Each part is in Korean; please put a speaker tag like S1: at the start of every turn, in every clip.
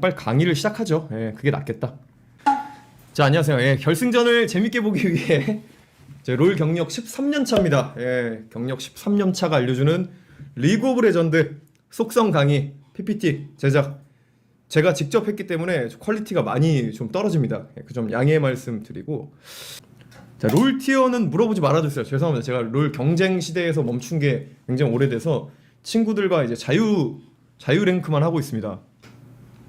S1: 빨리 강의를 시작하죠. 예, 그게 낫겠다. 자, 안녕하세요. 예, 결승전을 재밌게 보기 위해 제 롤 경력 13년 차입니다. 예, 경력 13년 차가 알려주는 리그 오브 레전드 속성 강의 PPT 제작 제가 직접 했기 때문에 퀄리티가 많이 좀 떨어집니다. 그 점 양해의 말씀 드리고, 자, 롤 티어는 물어보지 말아주세요. 죄송합니다. 제가 롤 경쟁 시대에서 멈춘 게 굉장히 오래돼서 친구들과 이제 자유 랭크만 하고 있습니다.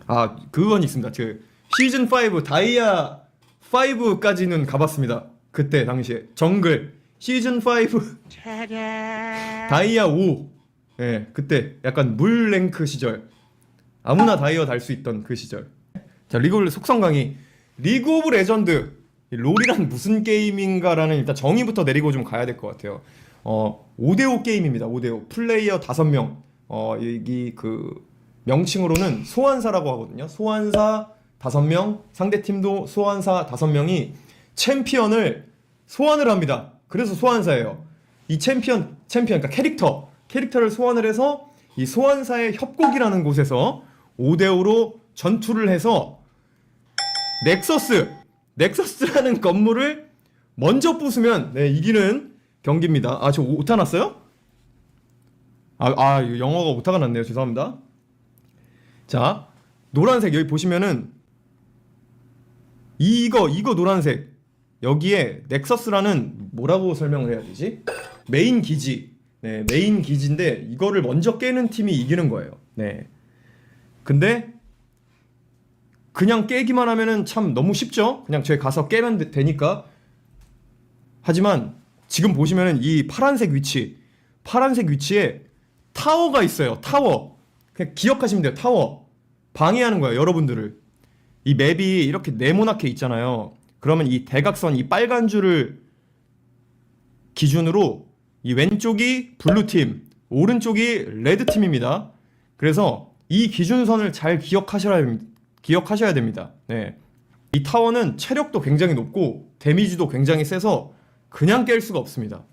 S1: 아, 그건 있습니다. 그 시즌 5 다이아 5까지는 가봤습니다. 그때 당시에 정글 시즌 5 다이아 5, 예, 그때 약간 물 랭크 시절, 아무나 다이아 달 수 있던 그 시절. 자, 리그 속성 강의. 리그 오브 레전드, 롤이란 무슨 게임인가라는 일단 정의부터 내리고 좀 가야 될 것 같아요. 5대5 게임입니다. 5대5 플레이어 5명. 여기 그 명칭으로는 소환사라고 하거든요. 소환사 5명, 상대팀도 소환사 5명이 챔피언을 소환을 합니다. 그래서 소환사예요. 이 그러니까 캐릭터를 소환을 해서 이 소환사의 협곡이라는 곳에서 5대5로 전투를 해서 넥서스라는 건물을 먼저 부수면 이기는 경기입니다. 아, 저 오타 났어요? 이거 영어가 오타가 났네요. 죄송합니다. 자, 노란색 여기 보시면은 이거 노란색, 여기에 넥서스라는, 뭐라고 설명을 해야 되지? 메인 기지. 네, 메인 기지인데 이거를 먼저 깨는 팀이 이기는 거예요. 네. 근데 그냥 깨기만 하면은 참 너무 쉽죠? 그냥 저기 가서 깨면 되니까. 하지만 지금 보시면은 이 파란색 위치에 타워가 있어요. 타워. 그냥 기억하시면 돼요. 타워. 방해하는 거예요, 여러분들을. 이 맵이 이렇게 네모나게 있잖아요. 그러면 이 대각선, 이 빨간 줄을 기준으로 이 왼쪽이 블루팀, 오른쪽이 레드팀입니다. 그래서 이 기준선을 잘 기억하셔야 됩니다. 네. 이 타워는 체력도 굉장히 높고 데미지도 굉장히 세서 그냥 깰 수가 없습니다.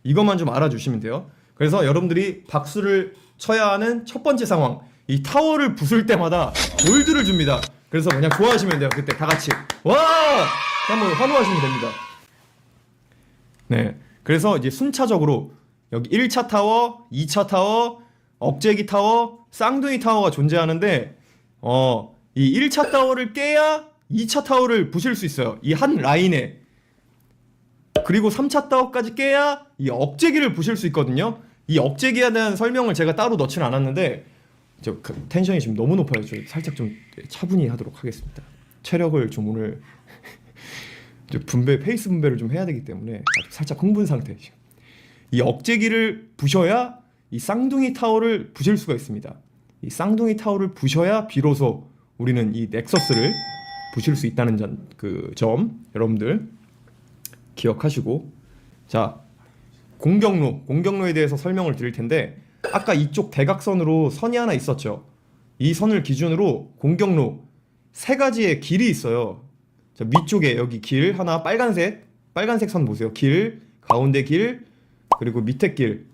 S1: 이것만 좀 알아주시면 돼요. 그래서 여러분들이 박수를 쳐야 하는 첫 번째 상황, 이 타워를 부술 때마다 골드를 줍니다. 그래서 그냥 좋아하시면 돼요. 그때 다 같이 와! 한번 환호하시면 됩니다. 네. 그래서 이제 순차적으로 여기 1차 타워, 2차 타워, 억제기 타워, 쌍둥이 타워가 존재하는데, 이 1차 타워를 깨야 2차 타워를 부실 수 있어요. 이 한 라인에. 그리고 3차 타워까지 깨야 이 억제기를 부실 수 있거든요. 이 억제기에 대한 설명을 제가 따로 넣지는 않았는데, 텐션이 지금 너무 높아요. 저 살짝 좀 차분히 하도록 하겠습니다. 체력을 좀 오늘 페이스 분배를 좀 해야 되기 때문에 아직 살짝 흥분 상태. 지금 이 억제기를 부셔야 이 쌍둥이 타워를 부실 수가 있습니다. 이 쌍둥이 타워를 부셔야 비로소 우리는 이 넥서스를 부실 수 있다는 점 여러분들 기억하시고, 자, 공격로에 대해서 설명을 드릴 텐데, 아까 이쪽 대각선으로 선이 하나 있었죠. 이 선을 기준으로 공격로 3가지의 길이 있어요. 자, 위쪽에 여기 길 하나, 빨간색 선 보세요. 길, 가운데 길, 그리고 밑에 길.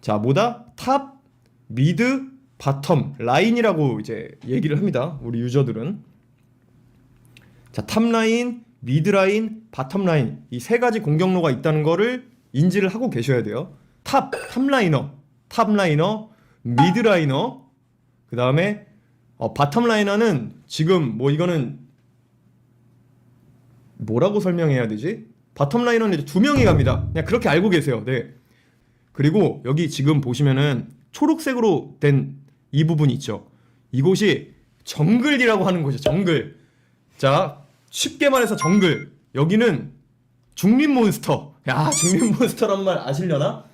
S1: 자, 뭐다? 탑, 미드, 바텀 라인이라고 이제 얘기를 합니다. 우리 유저들은. 자, 탑 라인, 미드 라인, 바텀 라인, 이 3가지 공격로가 있다는 거를 인지를 하고 계셔야 돼요. 탑 라이너, 미드 라이너, 그 다음에 바텀 라이너는 지금 이거는 뭐라고 설명해야 되지? 바텀 라이너는 이제 2명이 갑니다. 그냥 그렇게 알고 계세요. 네. 그리고 여기 지금 보시면은 초록색으로 된 이 부분이 있죠. 이곳이 정글이라고 하는 곳이죠. 정글. 자, 쉽게 말해서 정글. 여기는 중립몬스터. 야, 중립몬스터란 말 아시려나?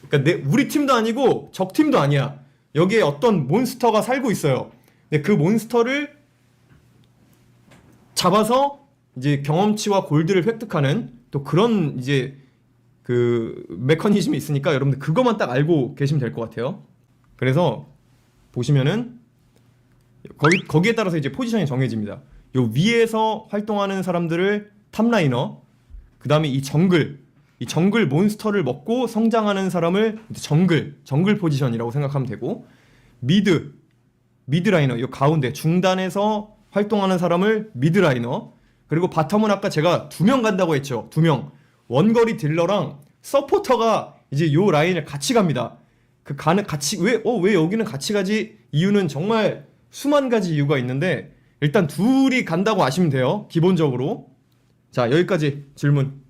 S1: 그러니까 우리 팀도 아니고 적 팀도 아니야. 여기에 어떤 몬스터가 살고 있어요. 근데 그 몬스터를 잡아서 이제 경험치와 골드를 획득하는 또 그런 이제 그 메커니즘이 있으니까 여러분들 그것만 딱 알고 계시면 될 것 같아요. 그래서 보시면은 거기에 따라서 이제 포지션이 정해집니다. 요 위에서 활동하는 사람들을 탑라이너, 그 다음에 이 정글 몬스터를 먹고 성장하는 사람을 정글 포지션이라고 생각하면 되고, 미드 미드라이너, 이 가운데 중단에서 활동하는 사람을 미드라이너, 그리고 바텀은 아까 제가 2명 간다고 했죠. 2명. 원거리 딜러랑 서포터가 이제 요 라인을 같이 갑니다. 그 가는 같이 왜 여기는 같이 가지? 이유는 정말 수만 가지 이유가 있는데 일단 둘이 간다고 아시면 돼요. 기본적으로. 자, 여기까지 질문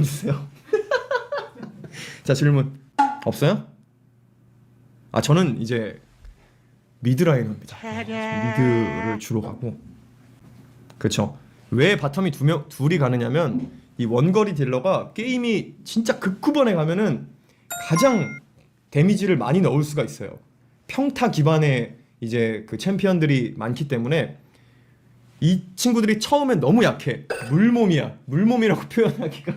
S1: 주세요. 자, 질문 없어요? 아, 저는 이제 미드라이너입니다. 미드를 주로 가고. 그렇죠. 왜 바텀이 둘이 가느냐면 이 원거리 딜러가 게임이 진짜 극후반에 가면은 가장 데미지를 많이 넣을 수가 있어요. 평타 기반의 이제 그 챔피언들이 많기 때문에 이 친구들이 처음엔 너무 약해. 물몸이야. 물몸이라고 표현하기가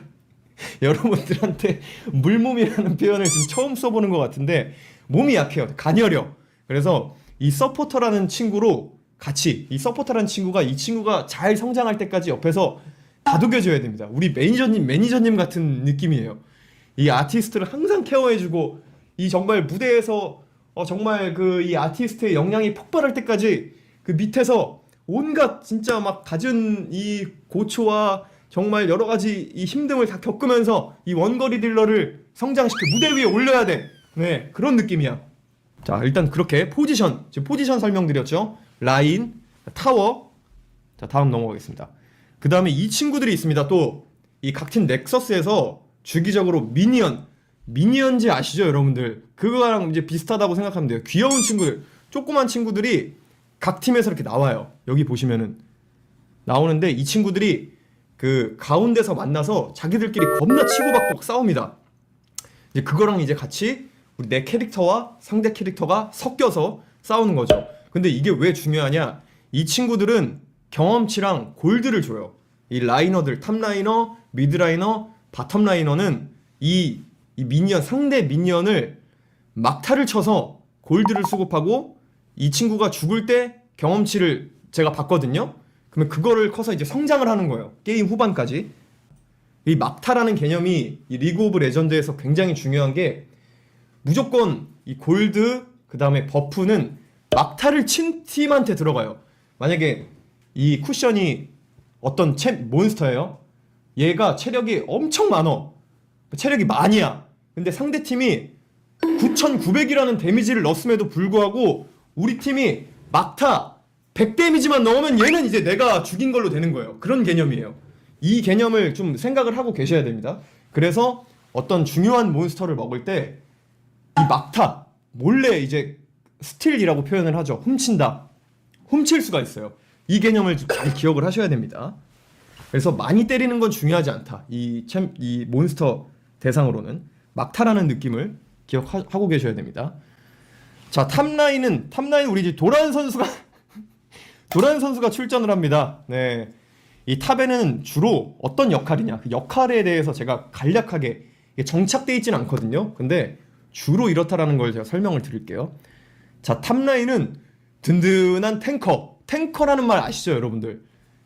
S1: 여러분들한테 물몸이라는 표현을 지금 처음 써보는 것 같은데 몸이 약해요. 가녀려. 그래서 이 서포터라는 친구로 같이 이 서포터라는 친구가 이 친구가 잘 성장할 때까지 옆에서 다독여줘야 됩니다. 우리 매니저님 같은 느낌이에요. 이 아티스트를 항상 케어해주고 이 정말 무대에서 정말 그 이 아티스트의 역량이 폭발할 때까지 그 밑에서 온갖 진짜 막 갖은 이 고초와 정말 여러 가지 이 힘듦을 다 겪으면서 이 원거리 딜러를 성장시켜 무대 위에 올려야 돼. 네, 그런 느낌이야. 자, 일단 그렇게 지금 포지션 설명드렸죠. 라인, 타워. 자, 다음 넘어가겠습니다. 그 다음에 이 친구들이 있습니다. 또 이 각 팀 넥서스에서 주기적으로 미니언즈 아시죠, 여러분들? 그거랑 이제 비슷하다고 생각하면 돼요. 귀여운 친구들, 조그만 친구들이 각 팀에서 이렇게 나와요. 여기 보시면은 나오는데 이 친구들이 그 가운데서 만나서 자기들끼리 겁나 치고받고 싸웁니다. 이제 그거랑 이제 같이 우리 내 캐릭터와 상대 캐릭터가 섞여서 싸우는 거죠. 근데 이게 왜 중요하냐? 이 친구들은 경험치랑 골드를 줘요. 이 라이너들, 탑라이너, 미드라이너, 바텀라이너는 이 미니언, 상대 미니언을 막타를 쳐서 골드를 수급하고 이 친구가 죽을 때 경험치를 제가 봤거든요. 그러면 그거를 커서 이제 성장을 하는 거예요. 게임 후반까지. 이 막타라는 개념이 이 리그 오브 레전드에서 굉장히 중요한 게 무조건 이 골드 그 다음에 버프는 막타를 친 팀한테 들어가요. 만약에 이 쿠션이 어떤 몬스터예요. 얘가 체력이 엄청 많어. 체력이 만이야. 근데 상대팀이 9,900이라는 데미지를 넣었음에도 불구하고 우리 팀이 막타 100 데미지만 넣으면 얘는 이제 내가 죽인 걸로 되는 거예요. 그런 개념이에요. 이 개념을 좀 생각을 하고 계셔야 됩니다. 그래서 어떤 중요한 몬스터를 먹을 때 이 막타 몰래 이제 스틸이라고 표현을 하죠. 훔친다. 훔칠 수가 있어요. 이 개념을 좀 잘 기억을 하셔야 됩니다. 그래서 많이 때리는 건 중요하지 않다. 이 몬스터 대상으로는 막타라는 느낌을 기억하고 계셔야 됩니다. 자, 탑라인은 우리 이제 도란 선수가 출전을 합니다. 네. 이 탑에는 주로 어떤 역할이냐, 그 역할에 대해서 제가 간략하게 정착되어 있진 않거든요. 근데 주로 이렇다라는 걸 제가 설명을 드릴게요. 자, 탑라인은 든든한 탱커라는 말 아시죠, 여러분들?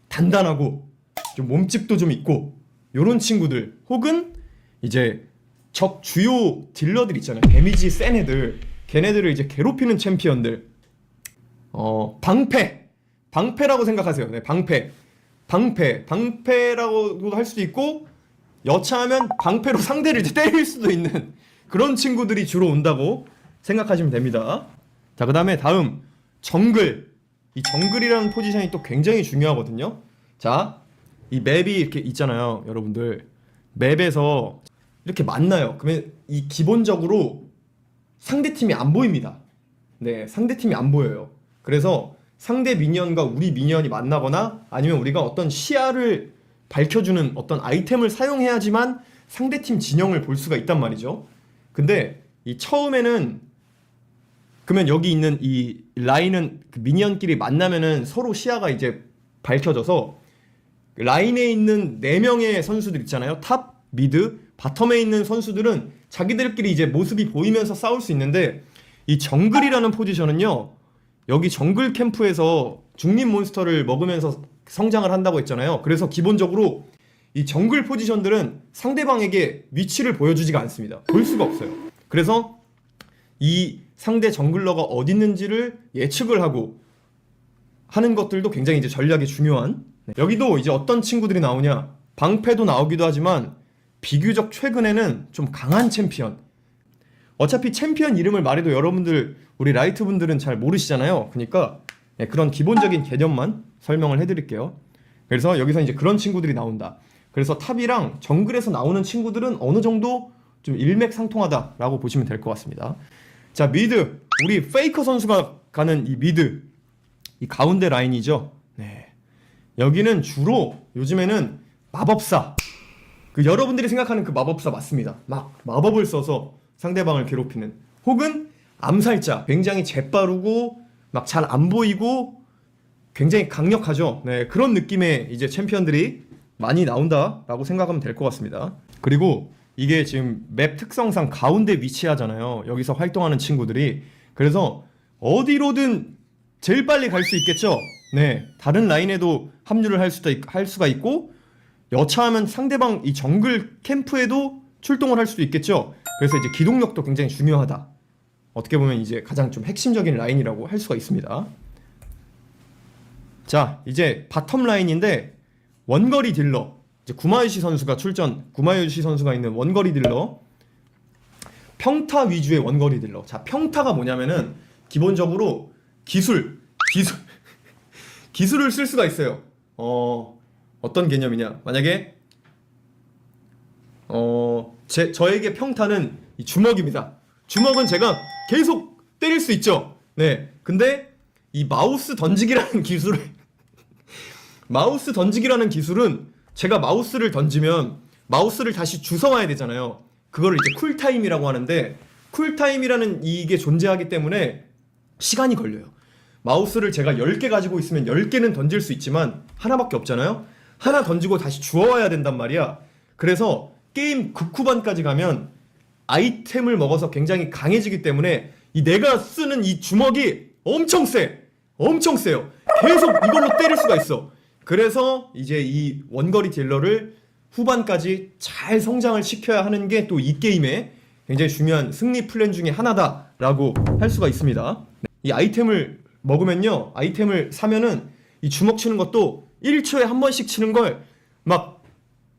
S1: 단단하고 좀 몸집도 좀 있고 요런 친구들, 혹은 이제 적 주요 딜러들 있잖아요. 데미지 센 애들, 걔네들을 이제 괴롭히는 챔피언들. 방패라고 생각하세요. 네, 방패라고도 할 수도 있고, 여차하면 방패로 상대를 이제 때릴 수도 있는 그런 친구들이 주로 온다고 생각하시면 됩니다. 자, 그 다음에 다음 정글. 이 정글이라는 포지션이 또 굉장히 중요하거든요. 자, 이 맵이 이렇게 있잖아요, 여러분들. 맵에서 이렇게 만나요. 그러면 이 기본적으로 상대팀이 안 보입니다. 네, 상대팀이 안 보여요. 그래서 상대 미니언과 우리 미니언이 만나거나 아니면 우리가 어떤 시야를 밝혀주는 어떤 아이템을 사용해야지만 상대팀 진영을 볼 수가 있단 말이죠. 근데 이 처음에는 그러면 여기 있는 이 라인은 그 미니언끼리 만나면은 서로 시야가 이제 밝혀져서 라인에 있는 4명의 선수들 있잖아요. 탑, 미드, 바텀에 있는 선수들은 자기들끼리 이제 모습이 보이면서 싸울 수 있는데, 이 정글이라는 포지션은요, 여기 정글 캠프에서 중립 몬스터를 먹으면서 성장을 한다고 했잖아요. 그래서 기본적으로 이 정글 포지션들은 상대방에게 위치를 보여주지가 않습니다. 볼 수가 없어요. 그래서 이 상대 정글러가 어디 있는지를 예측을 하고 하는 것들도 굉장히 이제 전략이 중요한. 여기도 이제 어떤 친구들이 나오냐, 방패도 나오기도 하지만 비교적 최근에는 좀 강한 챔피언. 어차피 챔피언 이름을 말해도 여러분들, 우리 라이트 분들은 잘 모르시잖아요. 그러니까 그런 기본적인 개념만 설명을 해드릴게요. 그래서 여기서 이제 그런 친구들이 나온다. 그래서 탑이랑 정글에서 나오는 친구들은 어느 정도 좀 일맥상통하다라고 보시면 될 것 같습니다. 자, 미드, 우리 페이커 선수가 가는 이 미드, 이 가운데 라인이죠. 네, 여기는 주로 요즘에는 마법사, 그 여러분들이 생각하는 그 마법사 맞습니다. 막 마법을 써서 상대방을 괴롭히는, 혹은 암살자, 굉장히 재빠르고 막 잘 안 보이고 굉장히 강력하죠. 네, 그런 느낌의 이제 챔피언들이 많이 나온다라고 생각하면 될 것 같습니다. 그리고 이게 지금 맵 특성상 가운데 위치하잖아요. 여기서 활동하는 친구들이. 그래서 어디로든 제일 빨리 갈 수 있겠죠. 네, 다른 라인에도 합류를 할 수가 있고, 여차하면 상대방 이 정글 캠프에도 출동을 할 수도 있겠죠. 그래서 이제 기동력도 굉장히 중요하다. 어떻게 보면 이제 가장 좀 핵심적인 라인이라고 할 수가 있습니다. 자, 이제 바텀 라인인데 원거리 딜러, 이제 구마유시 선수가 있는 원거리 딜러, 평타 위주의 원거리 딜러. 자, 평타가 뭐냐면은 기본적으로 기술을 쓸 수가 있어요. 어떤 개념이냐? 만약에 저에게 평타는 이 주먹입니다. 주먹은 제가 계속 때릴 수 있죠. 네. 근데 이 마우스 던지기라는 기술은 제가 마우스를 던지면 마우스를 다시 주워와야 되잖아요. 그거를 이제 쿨타임이라고 하는데, 쿨타임이라는 이게 존재하기 때문에 시간이 걸려요. 마우스를 제가 10개 가지고 있으면 10개는 던질 수 있지만 하나밖에 없잖아요. 하나 던지고 다시 주워와야 된단 말이야. 그래서 게임 극후반까지 가면 아이템을 먹어서 굉장히 강해지기 때문에 이 내가 쓰는 이 주먹이 엄청 세요. 계속 이걸로 때릴 수가 있어. 그래서 이제 이 원거리 딜러를 후반까지 잘 성장을 시켜야 하는 게 또 이 게임의 굉장히 중요한 승리 플랜 중에 하나다라고 할 수가 있습니다. 이 아이템을 먹으면요, 아이템을 사면은 이 주먹 치는 것도 1초에 한 번씩 치는 걸 막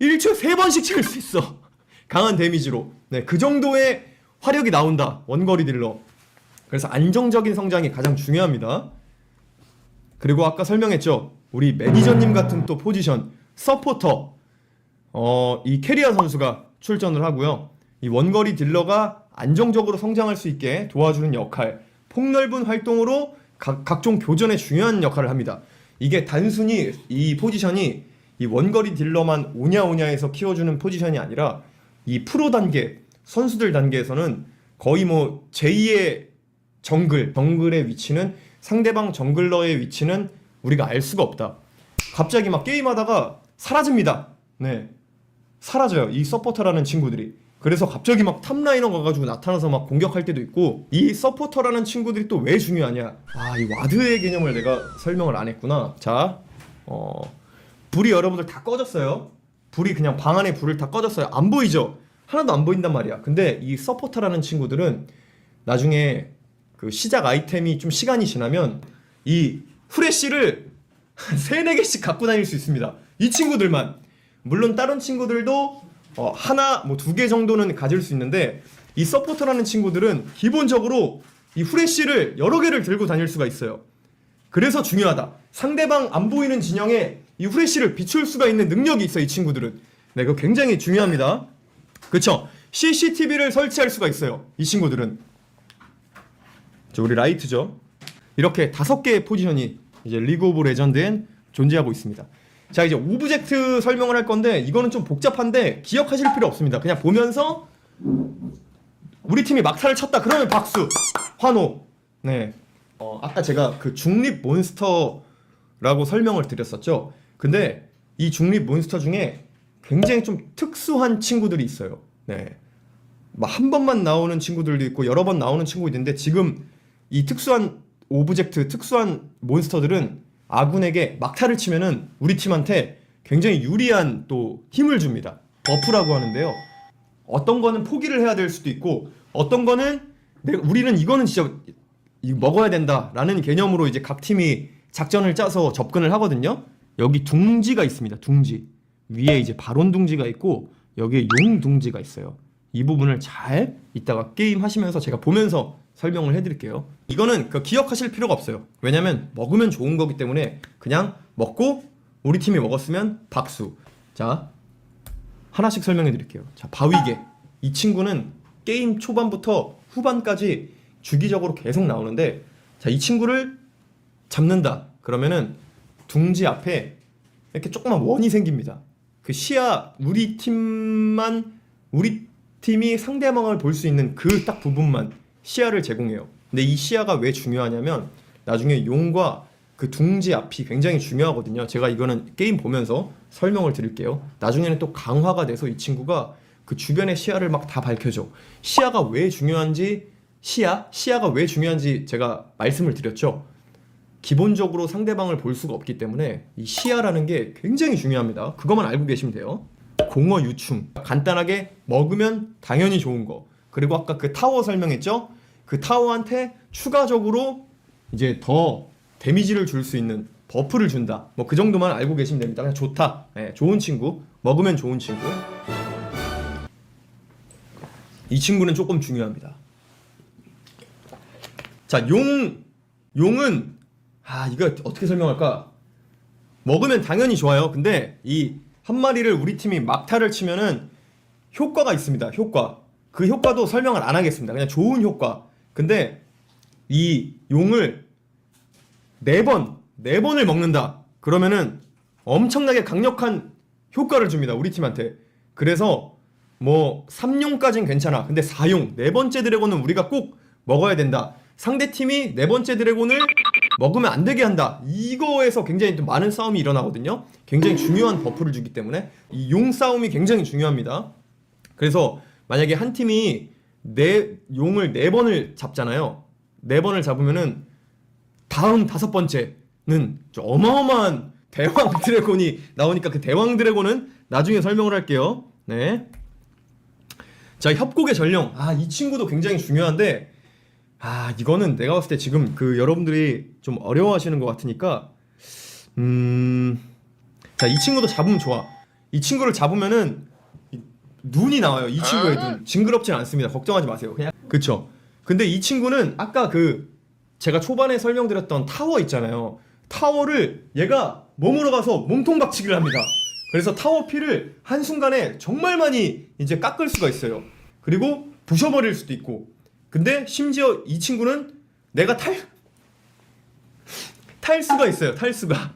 S1: 1초에 3번씩 칠 수 있어. 강한 데미지로. 네, 그 정도의 화력이 나온다, 원거리 딜러. 그래서 안정적인 성장이 가장 중요합니다. 그리고 아까 설명했죠, 우리 매니저님 같은 또 포지션 서포터, 이 캐리어 선수가 출전을 하고요. 이 원거리 딜러가 안정적으로 성장할 수 있게 도와주는 역할, 폭넓은 활동으로 각종 교전에 중요한 역할을 합니다. 이게 단순히 이 포지션이 이 원거리 딜러만 오냐오냐해서 키워주는 포지션이 아니라 이 프로 단계, 선수들 단계에서는 거의 뭐 제2의 정글의 위치는, 상대방 정글러의 위치는 우리가 알 수가 없다. 갑자기 막 게임하다가 사라집니다. 네, 사라져요, 이 서포터라는 친구들이. 그래서 갑자기 막 탑라이너 가가지고 나타나서 막 공격할 때도 있고. 이 서포터라는 친구들이 또 왜 중요하냐, 이 와드의 개념을 내가 설명을 안 했구나. 자, 불이 여러분들 다 꺼졌어요. 불이 그냥 방 안에 불을 다 꺼졌어요. 안 보이죠? 하나도 안 보인단 말이야. 근데 이 서포터라는 친구들은 나중에 그 시작 아이템이 좀 시간이 지나면 이 후레쉬를 3-4개씩 갖고 다닐 수 있습니다. 이 친구들만. 물론 다른 친구들도 하나, 뭐 2개 정도는 가질 수 있는데, 이 서포터라는 친구들은 기본적으로 이 후레쉬를 여러 개를 들고 다닐 수가 있어요. 그래서 중요하다. 상대방 안 보이는 진영에 이 후레쉬를 비출 수가 있는 능력이 있어, 이 친구들은. 네, 그거 굉장히 중요합니다. 그쵸? CCTV를 설치할 수가 있어요, 이 친구들은. 우리 라이트죠. 이렇게 5개의 포지션이 이제 리그 오브 레전드엔 존재하고 있습니다. 자, 이제 오브젝트 설명을 할 건데, 이거는 좀 복잡한데 기억하실 필요 없습니다. 그냥 보면서 우리 팀이 막타를 쳤다 그러면 박수, 환호. 네. 아까 제가 그 중립 몬스터라고 설명을 드렸었죠. 근데 이 중립 몬스터 중에 굉장히 좀 특수한 친구들이 있어요. 네. 막 한 번만 나오는 친구들도 있고 여러 번 나오는 친구도 있는데, 지금 이 특수한 오브젝트, 특수한 몬스터들은 아군에게 막타를 치면은 우리 팀한테 굉장히 유리한 또 힘을 줍니다. 버프라고 하는데요. 어떤 거는 포기를 해야 될 수도 있고, 어떤 거는 우리는 이거는 진짜 이거 먹어야 된다라는 개념으로 이제 각 팀이 작전을 짜서 접근을 하거든요. 여기 둥지가 있습니다. 둥지 위에 이제 바론 둥지가 있고 여기에 용 둥지가 있어요. 이 부분을 잘 이따가 게임 하시면서 제가 보면서 설명을 해드릴게요. 이거는 기억하실 필요가 없어요. 왜냐면 먹으면 좋은 거기 때문에 그냥 먹고 우리 팀이 먹었으면 박수. 자, 하나씩 설명해 드릴게요. 자, 바위개. 이 친구는 게임 초반부터 후반까지 주기적으로 계속 나오는데, 자, 이 친구를 잡는다 그러면은 둥지 앞에 이렇게 조그만 원이 생깁니다. 그 시야, 우리 팀이 상대방을 볼 수 있는 그 딱 부분만 시야를 제공해요. 근데 이 시야가 왜 중요하냐면 나중에 용과 그 둥지 앞이 굉장히 중요하거든요. 제가 이거는 게임 보면서 설명을 드릴게요. 나중에는 또 강화가 돼서 이 친구가 그 주변의 시야를 막 다 밝혀줘. 시야가 왜 중요한지 제가 말씀을 드렸죠. 기본적으로 상대방을 볼 수가 없기 때문에 이 시야라는 게 굉장히 중요합니다. 그것만 알고 계시면 돼요. 공어 유충, 간단하게 먹으면 당연히 좋은 거. 그리고 아까 그 타워 설명했죠? 그 타워한테 추가적으로 이제 더 데미지를 줄 수 있는 버프를 준다. 뭐 그 정도만 알고 계시면 됩니다. 그냥 좋다. 네, 좋은 친구. 먹으면 좋은 친구. 이 친구는 조금 중요합니다. 자, 용은 이거 어떻게 설명할까? 먹으면 당연히 좋아요. 근데 이 한 마리를 우리 팀이 막타를 치면은 효과가 있습니다. 효과. 그 효과도 설명을 안 하겠습니다. 그냥 좋은 효과. 근데 이 용을 4번을 먹는다. 그러면은 엄청나게 강력한 효과를 줍니다. 우리 팀한테. 그래서 뭐 3용까진 괜찮아. 근데 4용, 4번째 드래곤은 우리가 꼭 먹어야 된다. 상대팀이 4번째 드래곤을 먹으면 안 되게 한다. 이거에서 굉장히 또 많은 싸움이 일어나거든요. 굉장히 중요한 버프를 주기 때문에 이 용 싸움이 굉장히 중요합니다. 그래서 만약에 한 팀이 용을 4번을 잡잖아요. 4번을 잡으면은 다음 5번째는 어마어마한 대왕 드래곤이 나오니까 그 대왕 드래곤은 나중에 설명을 할게요. 네. 자, 협곡의 전령. 이 친구도 굉장히 중요한데 이거는 내가 봤을 때 지금 여러분들이 좀 어려워하시는 것 같으니까 자, 이 친구도 잡으면 좋아. 이 친구를 잡으면은 눈이 나와요. 이 친구의 눈. 징그럽진 않습니다. 걱정하지 마세요. 그냥 그쵸. 근데 이 친구는 아까 제가 초반에 설명드렸던 타워 있잖아요. 타워를 얘가 몸으로 가서 몸통 박치기를 합니다. 그래서 타워 피를 한순간에 정말 많이 이제 깎을 수가 있어요. 그리고 부셔버릴 수도 있고. 근데 심지어 이 친구는 내가 탈 수가 있어요. 탈 수가.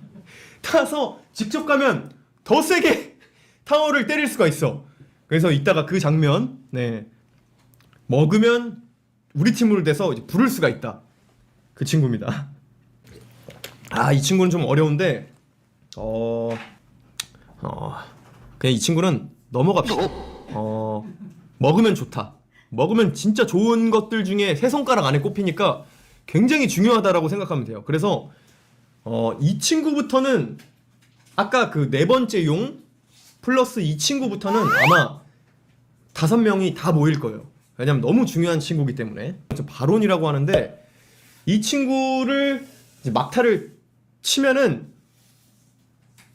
S1: 타서 직접 가면 더 세게 타워를 때릴 수가 있어. 그래서 이따가 그 장면, 네, 먹으면 우리 팀으로 돼서 이제 부를 수가 있다. 그 친구입니다. 이 친구는 좀 어려운데 그냥 이 친구는 넘어갑시다. 먹으면 좋다. 먹으면 진짜 좋은 것들 중에 3손가락 안에 꼽히니까 굉장히 중요하다라고 생각하면 돼요. 그래서 이 친구부터는 아까 그 4번째 용 플러스 이 친구부터는 아마 5명이 다 모일 거예요. 왜냐면 너무 중요한 친구이기 때문에. 바론이라고 하는데 이 친구를 이제 막타를 치면은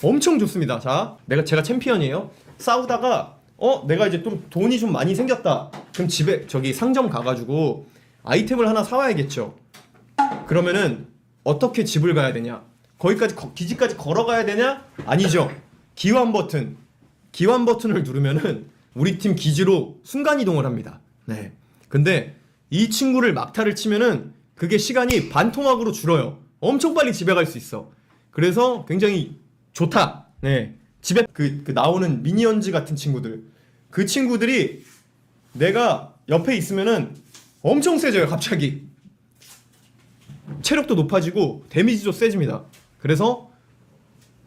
S1: 엄청 좋습니다. 자, 제가 챔피언이에요. 싸우다가 내가 이제 좀 돈이 좀 많이 생겼다. 그럼 집에 상점 가가지고 아이템을 하나 사와야겠죠. 그러면은 어떻게 집을 가야 되냐? 거기까지 기지까지 걸어가야 되냐? 아니죠. 기환 버튼을 누르면은 우리 팀 기지로 순간 이동을 합니다. 네. 근데 이 친구를 막타를 치면은 그게 시간이 반토막으로 줄어요. 엄청 빨리 집에 갈 수 있어. 그래서 굉장히 좋다. 네. 집에 나오는 미니언즈 같은 친구들, 그 친구들이 내가 옆에 있으면은 엄청 세져요. 갑자기 체력도 높아지고 데미지도 세집니다. 그래서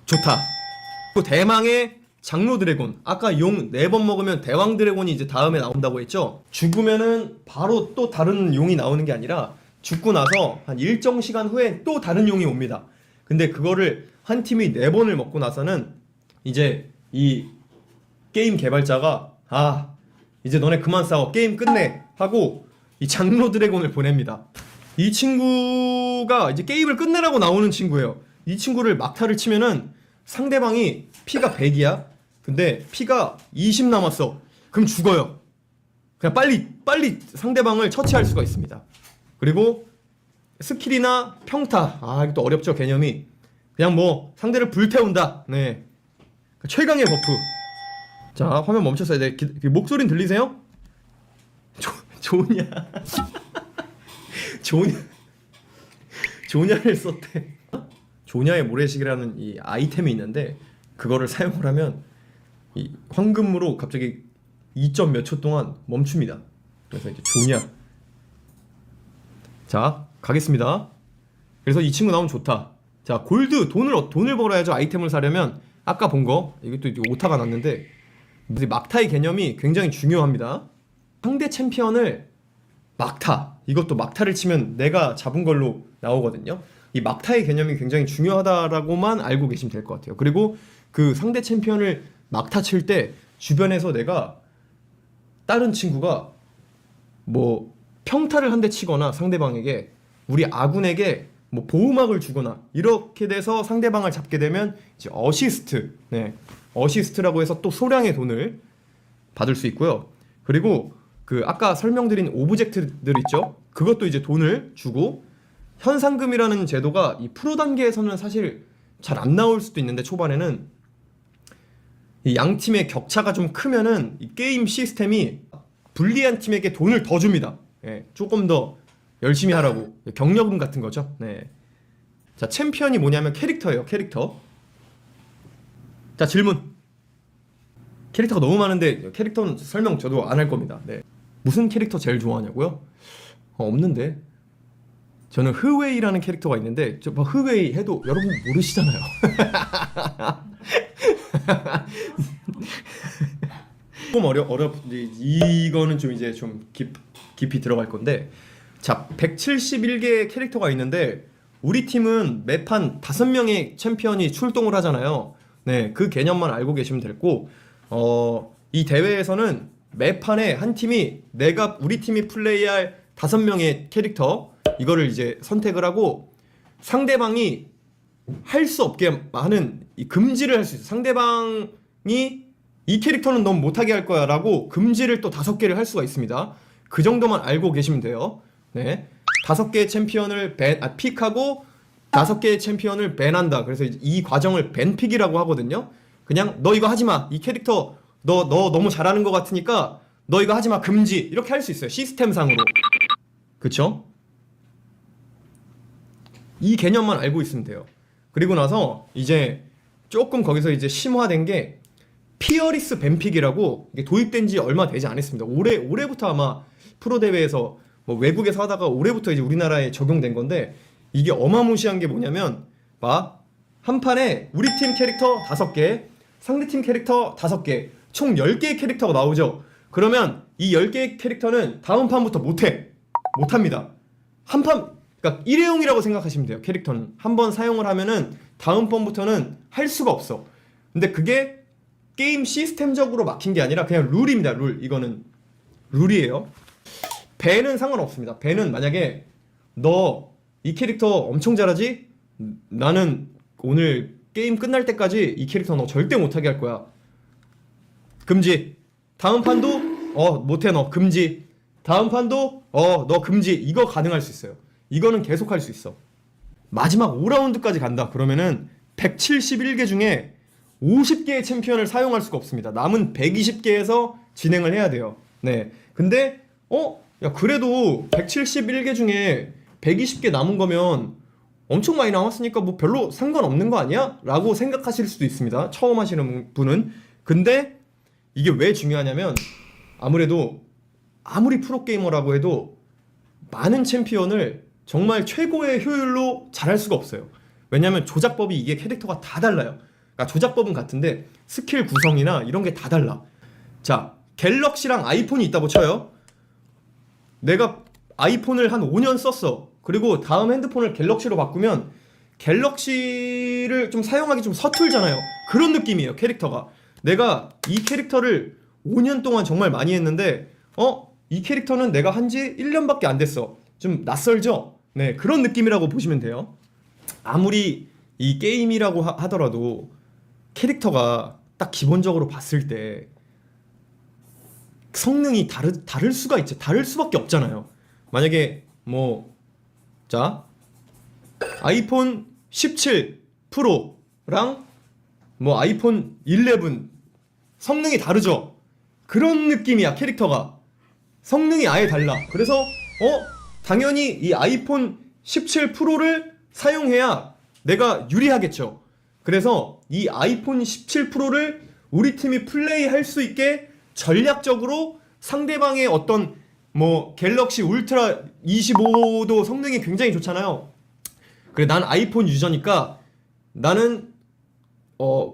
S1: 좋다. 또 대망의 장로 드래곤. 아까 용 4번 먹으면 대왕 드래곤이 이제 다음에 나온다고 했죠. 죽으면은 바로 또 다른 용이 나오는 게 아니라 죽고 나서 한 일정 시간 후에 또 다른 용이 옵니다. 근데 그거를 한 팀이 4번을 먹고 나서는 이제 이 게임 개발자가 이제 너네 그만 싸워, 게임 끝내 하고 이 장로 드래곤을 보냅니다. 이 친구가 이제 게임을 끝내라고 나오는 친구예요. 이 친구를 막타를 치면은 상대방이 피가 100이야. 근데 피가 20 남았어. 그럼 죽어요. 그냥 빨리 상대방을 처치할 수가 있습니다. 그리고 스킬이나 평타, 이거 또 어렵죠, 개념이. 그냥 뭐 상대를 불태운다. 네, 최강의 버프. 자, 화면 멈췄어요. 네, 목소리는 들리세요? 조냐 조냐를 썼대. 조냐의 모래시계라는 이 아이템이 있는데 그거를 사용을 하면 이 황금으로 갑자기 2점 몇 초 동안 멈춥니다. 그래서 이제 조냐. 자, 가겠습니다. 그래서 이 친구 나오면 좋다. 자, 골드, 돈을 벌어야죠. 아이템을 사려면. 아까 본 거, 이것도 이제 오타가 났는데 막타의 개념이 굉장히 중요합니다. 상대 챔피언을 막타, 이것도 막타를 치면 내가 잡은 걸로 나오거든요. 이 막타의 개념이 굉장히 중요하다라고만 알고 계시면 될 것 같아요. 그리고 그 상대 챔피언을 막타 칠 때 주변에서 내가 다른 친구가 뭐 평타를 한 대 치거나 상대방에게, 우리 아군에게 뭐 보호막을 주거나 이렇게 돼서 상대방을 잡게 되면 이제 어시스트, 네, 어시스트라고 해서 또 소량의 돈을 받을 수 있고요. 그리고 그 아까 설명드린 오브젝트들 있죠? 그것도 이제 돈을 주고, 현상금이라는 제도가 이 프로 단계에서는 사실 잘 안 나올 수도 있는데 초반에는 이 양 팀의 격차가 좀 크면은 이 게임 시스템이 불리한 팀에게 돈을 더 줍니다. 예, 조금 더 열심히 하라고. 격려금 같은 거죠. 네. 자, 챔피언이 뭐냐면 캐릭터예요. 캐릭터. 자, 질문. 캐릭터가 너무 많은데 캐릭터는 설명 저도 안 할 겁니다. 네. 무슨 캐릭터 제일 좋아하냐고요? 없는데. 저는 흐웨이라는 캐릭터가 있는데, 뭐 흐웨이 해도 여러분 모르시잖아요. 조금 이거는 좀 이제 좀 깊이 들어갈 건데, 자, 171개의 캐릭터가 있는데 우리 팀은 매판 5명의 챔피언이 출동을 하잖아요. 네, 그 개념만 알고 계시면 되고, 이 대회에서는 매판에 한 팀이 우리 팀이 플레이할 5명의 캐릭터, 이거를 이제 선택을 하고 상대방이 할 수 없게 하는 이 금지를 할 수 있어요. 상대방이 이 캐릭터는 넌 못하게 할 거야 라고 금지를 또 5개를 할 수가 있습니다. 그 정도만 알고 계시면 돼요. 네, 5개의 챔피언을 픽하고 5개의 챔피언을 밴한다. 그래서 이 과정을 밴픽이라고 하거든요. 그냥 너 이거 하지마, 이 캐릭터 너 너무 잘하는 것 같으니까 너 이거 하지마, 금지, 이렇게 할 수 있어요. 시스템상으로. 그쵸? 이 개념만 알고 있으면 돼요. 그리고 나서 이제 조금 거기서 이제 심화된 게 피어리스 밴픽이라고, 이게 도입된 지 얼마 되지 않았습니다. 올해부터 아마 프로 대회에서 뭐 외국에서 하다가 올해부터 이제 우리나라에 적용된 건데, 이게 어마무시한 게 뭐냐면, 한 판에 우리 팀 캐릭터 5개, 상대팀 캐릭터 5개, 총 10개의 캐릭터가 나오죠. 그러면 이 10개의 캐릭터는 다음 판부터 못합니다. 그러니까 일회용이라고 생각하시면 돼요. 캐릭터는 한 번 사용을 하면은 다음 번부터는 할 수가 없어. 근데 그게 게임 시스템적으로 막힌 게 아니라 그냥 룰입니다. 이거는 룰이에요. 밴은 상관없습니다. 밴은 만약에 너 이 캐릭터 엄청 잘하지? 나는 오늘 게임 끝날 때까지 이 캐릭터 너 절대 못하게 할 거야. 금지. 다음 판도 못해 너, 금지. 다음 판도 너 금지. 이거 가능할 수 있어요. 이거는 계속 할 수 있어. 마지막 5라운드까지 간다. 그러면은 171개 중에 50개의 챔피언을 사용할 수가 없습니다. 남은 120개에서 진행을 해야 돼요. 네. 근데 야, 그래도 171개 중에 120개 남은 거면 엄청 많이 남았으니까 뭐 별로 상관없는 거 아니야? 라고 생각하실 수도 있습니다. 처음 하시는 분은. 근데 이게 왜 중요하냐면, 아무래도 아무리 프로게이머라고 해도 많은 챔피언을 정말 최고의 효율로 잘할 수가 없어요. 왜냐면 조작법이, 이게 캐릭터가 다 달라요. 그러니까 조작법은 같은데 스킬 구성이나 이런 게 다 달라. 자, 갤럭시랑 아이폰이 있다고 쳐요. 내가 아이폰을 한 5년 썼어. 그리고 다음 핸드폰을 갤럭시로 바꾸면 갤럭시를 좀 사용하기 좀 서툴잖아요. 그런 느낌이에요, 캐릭터가. 내가 이 캐릭터를 5년 동안 정말 많이 했는데 이 캐릭터는 내가 한지 1년밖에 안 됐어. 좀 낯설죠? 네, 그런 느낌이라고 보시면 돼요. 아무리 이 게임이라고 하더라도 캐릭터가 딱 기본적으로 봤을 때 성능이 다를 수가 있죠. 다를 수밖에 없잖아요. 만약에 뭐 자 아이폰 17 프로랑 뭐 아이폰 11 성능이 다르죠. 그런 느낌이야. 캐릭터가 성능이 아예 달라. 그래서 당연히 이 아이폰 17 프로를 사용해야 내가 유리하겠죠. 그래서 이 아이폰 17 프로를 우리 팀이 플레이할 수 있게 전략적으로 상대방의 어떤 뭐 갤럭시 울트라 25도 성능이 굉장히 좋잖아요. 그래, 난 아이폰 유저니까 나는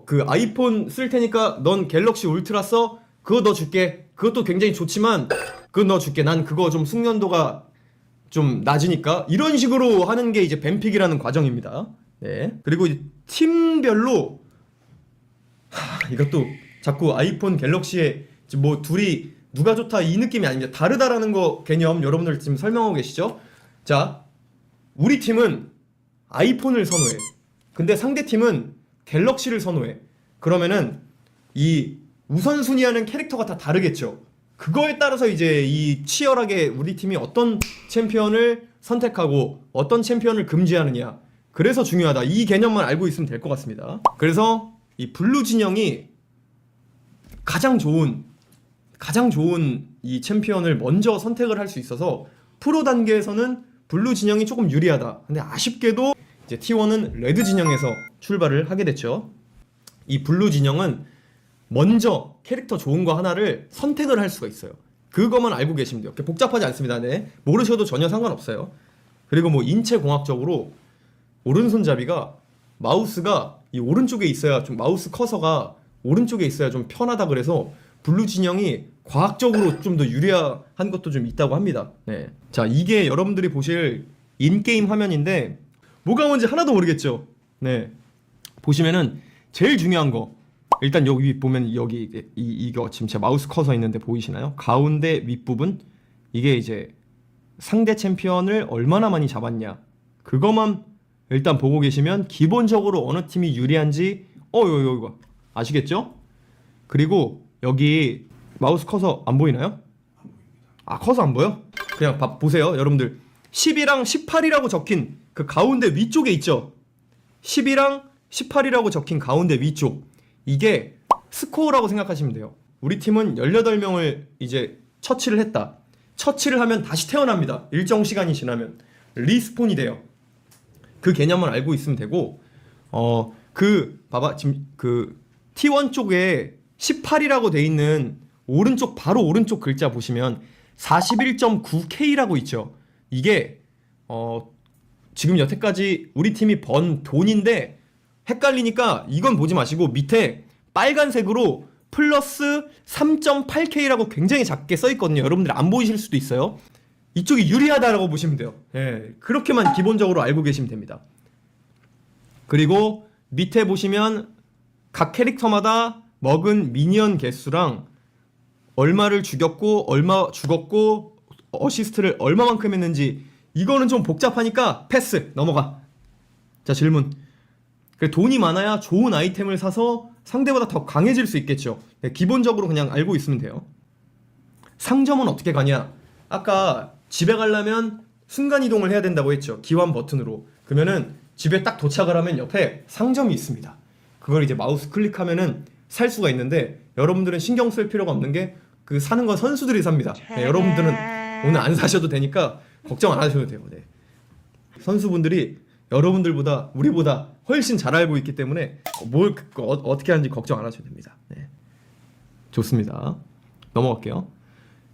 S1: 그 아이폰 쓸 테니까 넌 갤럭시 울트라 써. 그거 너 줄게. 그것도 굉장히 좋지만 그거 너 줄게. 난 그거 좀 숙련도가 좀 낮으니까. 이런 식으로 하는 게 이제 뱀픽이라는 과정입니다. 네. 그리고 팀별로 이것도 자꾸 아이폰 갤럭시에 뭐 둘이 누가 좋다 이 느낌이 아닙니다. 다르다라는 거 개념 여러분들 지금 설명하고 계시죠? 자, 우리 팀은 아이폰을 선호해. 근데 상대 팀은 갤럭시를 선호해. 그러면은 이 우선순위하는 캐릭터가 다 다르겠죠. 그거에 따라서 이제 이 치열하게 우리 팀이 어떤 챔피언을 선택하고 어떤 챔피언을 금지하느냐. 그래서 중요하다. 이 개념만 알고 있으면 될 것 같습니다. 그래서 이 블루 진영이 가장 좋은 이 챔피언을 먼저 선택을 할 수 있어서 프로 단계에서는 블루 진영이 조금 유리하다. 근데 아쉽게도 이제 T1은 레드 진영에서 출발을 하게 됐죠. 이 블루 진영은 먼저 캐릭터 좋은 거 하나를 선택을 할 수가 있어요. 그거만 알고 계시면 돼요. 복잡하지 않습니다. 네. 모르셔도 전혀 상관없어요. 그리고 뭐 인체 공학적으로 오른손잡이가 마우스가 이 오른쪽에 있어야 좀 마우스 커서가 오른쪽에 있어야 좀 편하다. 그래서 블루 진영이 과학적으로 좀 더 유리한 것도 좀 있다고 합니다. 네. 자, 이게 여러분들이 보실 인게임 화면인데 뭐가 뭔지 하나도 모르겠죠. 네. 보시면은 제일 중요한 거 일단 여기 보면 여기 이거 지금 제 마우스 커서 있는데 보이시나요? 가운데 윗부분 이게 이제 상대 챔피언을 얼마나 많이 잡았냐 그거만 일단 보고 계시면 기본적으로 어느 팀이 유리한지 이거 아시겠죠? 그리고 여기 마우스 커서 안 보이나요? 아, 커서 안 보여? 그냥 보세요 여러분들. 10이랑 18이라고 적힌 그 가운데 위쪽에 있죠. 10이랑 18이라고 적힌 가운데 위쪽 이게 스코어라고 생각하시면 돼요. 우리 팀은 18명을 이제 처치를 했다. 처치를 하면 다시 태어납니다. 일정 시간이 지나면 리스폰이 돼요. 그 개념을 알고 있으면 되고 봐봐 지금 그 T1 쪽에 18이라고 돼 있는 오른쪽 바로 오른쪽 글자 보시면 41.9K라고 있죠. 이게 지금 여태까지 우리 팀이 번 돈인데 헷갈리니까 이건 보지 마시고 밑에 빨간색으로 플러스 3.8K라고 굉장히 작게 써 있거든요. 여러분들 안 보이실 수도 있어요. 이쪽이 유리하다라고 보시면 돼요. 예, 그렇게만 기본적으로 알고 계시면 됩니다. 그리고 밑에 보시면 각 캐릭터마다 먹은 미니언 개수랑 얼마를 죽였고 얼마 죽었고 어시스트를 얼마만큼 했는지 이거는 좀 복잡하니까 패스 넘어가. 자, 질문. 돈이 많아야 좋은 아이템을 사서 상대보다 더 강해질 수 있겠죠. 네, 기본적으로 그냥 알고 있으면 돼요. 상점은 어떻게 가냐? 아까 집에 가려면 순간이동을 해야 된다고 했죠. 기환 버튼으로. 그러면은 집에 딱 도착을 하면 옆에 상점이 있습니다. 그걸 이제 마우스 클릭하면은 살 수가 있는데 여러분들은 신경 쓸 필요가 없는 게 그 사는 건 선수들이 삽니다. 네, 여러분들은 오늘 안 사셔도 되니까 걱정 안 하셔도 돼요. 네. 선수분들이 여러분들보다 우리보다 훨씬 잘 알고 있기 때문에 어떻게 하는지 걱정 안 하셔도 됩니다. 네. 좋습니다. 넘어갈게요.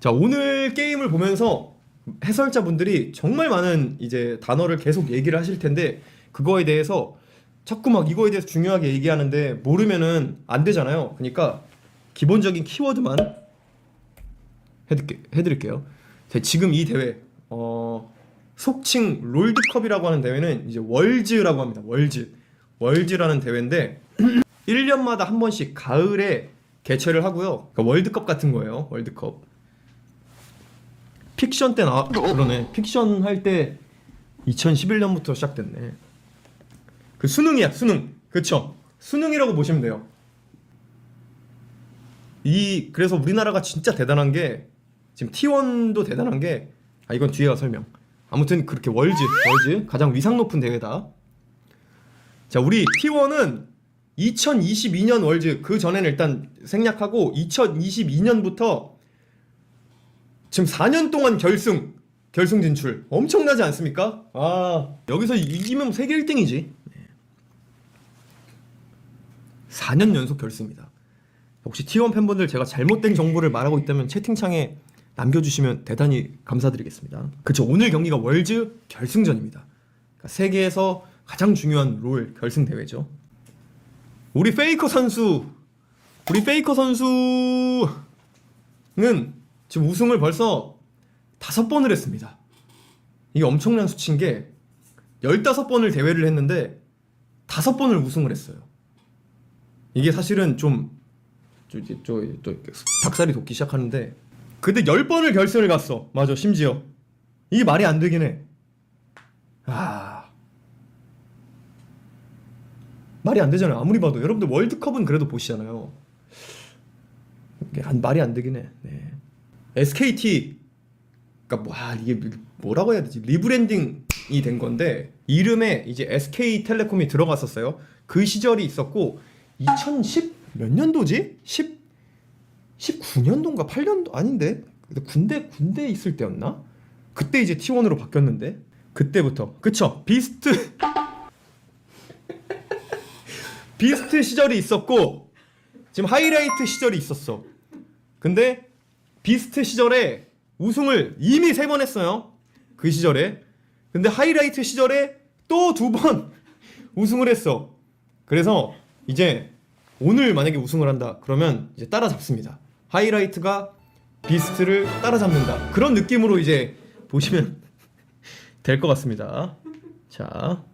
S1: 자, 오늘 게임을 보면서 해설자분들이 정말 많은 이제 단어를 계속 얘기를 하실 텐데 그거에 대해서 자꾸 막 이거에 대해서 중요하게 얘기하는데 모르면은 안 되잖아요. 그러니까 기본적인 키워드만 해드릴게요. 지금 이 대회 속칭 롤드컵이라고 하는 대회는 이제 월즈라고 합니다. 월즈라는 대회인데 1년마다 한 번씩 가을에 개최를 하고요. 그러니까 월드컵 같은 거예요. 월드컵. 픽션 때 그러네. 픽션 할 때 2011년부터 시작됐네. 그 수능이야, 수능. 그쵸? 수능이라고 보시면 돼요. 그래서 우리나라가 진짜 대단한 게, 지금 T1도 대단한 게, 이건 뒤에 가 설명. 아무튼 그렇게 월즈 가장 위상 높은 대회다. 자, 우리 T1은 2022년 월즈, 그 전에는 일단 생략하고 2022년부터 지금 4년 동안 결승 진출. 엄청나지 않습니까? 여기서 이기면 세계 1등이지. 4년 연속 결승입니다. 혹시 T1 팬분들 제가 잘못된 정보를 말하고 있다면 채팅창에 남겨주시면 대단히 감사드리겠습니다. 그쵸, 오늘 경기가 월즈 결승전입니다. 그러니까 세계에서 가장 중요한 롤 결승 대회죠. 우리 페이커 선수는 지금 우승을 벌써 5번을 했습니다. 이게 엄청난 수치인 게 15번을 대회를 했는데 5번을 우승을 했어요. 이게 사실은 좀 닭살이 돋기 시작하는데, 근데 10번을 결승을 갔어. 맞아, 심지어. 이게 말이 안 되긴 해. 말이 안 되잖아요. 아무리 봐도. 여러분들 월드컵은 그래도 보시잖아요. 말이 안 되긴 해. 네. SKT, 그러니까 이게 뭐라고 해야 되지? 리브랜딩이 된 건데, 이름에 이제 SK텔레콤이 들어갔었어요. 그 시절이 있었고, 2010 몇 년도지? 19년도인가 8년도 아닌데? 군대 있을 때였나? 그때 이제 T1으로 바뀌었는데, 그때부터. 그쵸? 비스트 시절이 있었고, 지금 하이라이트 시절이 있었어. 근데 비스트 시절에 우승을 이미 3번 했어요. 그 시절에. 근데 하이라이트 시절에 또 2번 우승을 했어. 그래서 이제 오늘 만약에 우승을 한다 그러면 이제 따라잡습니다. 하이라이트가 비스트를 따라잡는다. 그런 느낌으로 이제 보시면 될 것 같습니다. 자,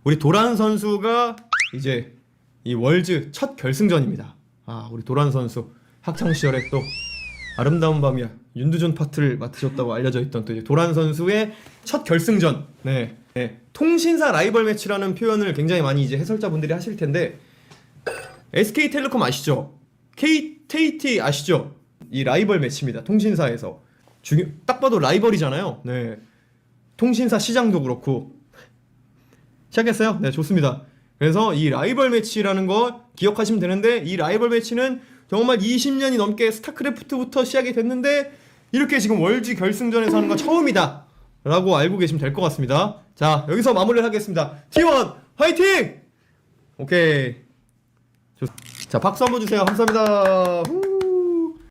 S1: 우리 도란 선수가 이제 이 월즈 첫 결승전입니다. 우리 도란 선수 학창 시절에 또 아름다운 밤이야 윤두준 파트를 맡으셨다고 알려져 있던 또 이제 도란 선수의 첫 결승전. 네. 통신사 라이벌 매치라는 표현을 굉장히 많이 이제 해설자분들이 하실 텐데, SK텔레콤 아시죠? KT 아시죠? 이 라이벌 매치입니다. 통신사에서 딱 봐도 라이벌이잖아요. 네. 통신사 시장도 그렇고. 시작했어요? 네, 좋습니다. 그래서 이 라이벌 매치라는 거 기억하시면 되는데, 이 라이벌 매치는 정말 20년이 넘게 스타크래프트부터 시작이 됐는데 이렇게 지금 월즈 결승전에서 하는 건 처음이다 라고 알고 계시면 될 것 같습니다. 자, 여기서 마무리를 하겠습니다. T1 화이팅! 오케이. 자, 박수 한번 주세요. 감사합니다.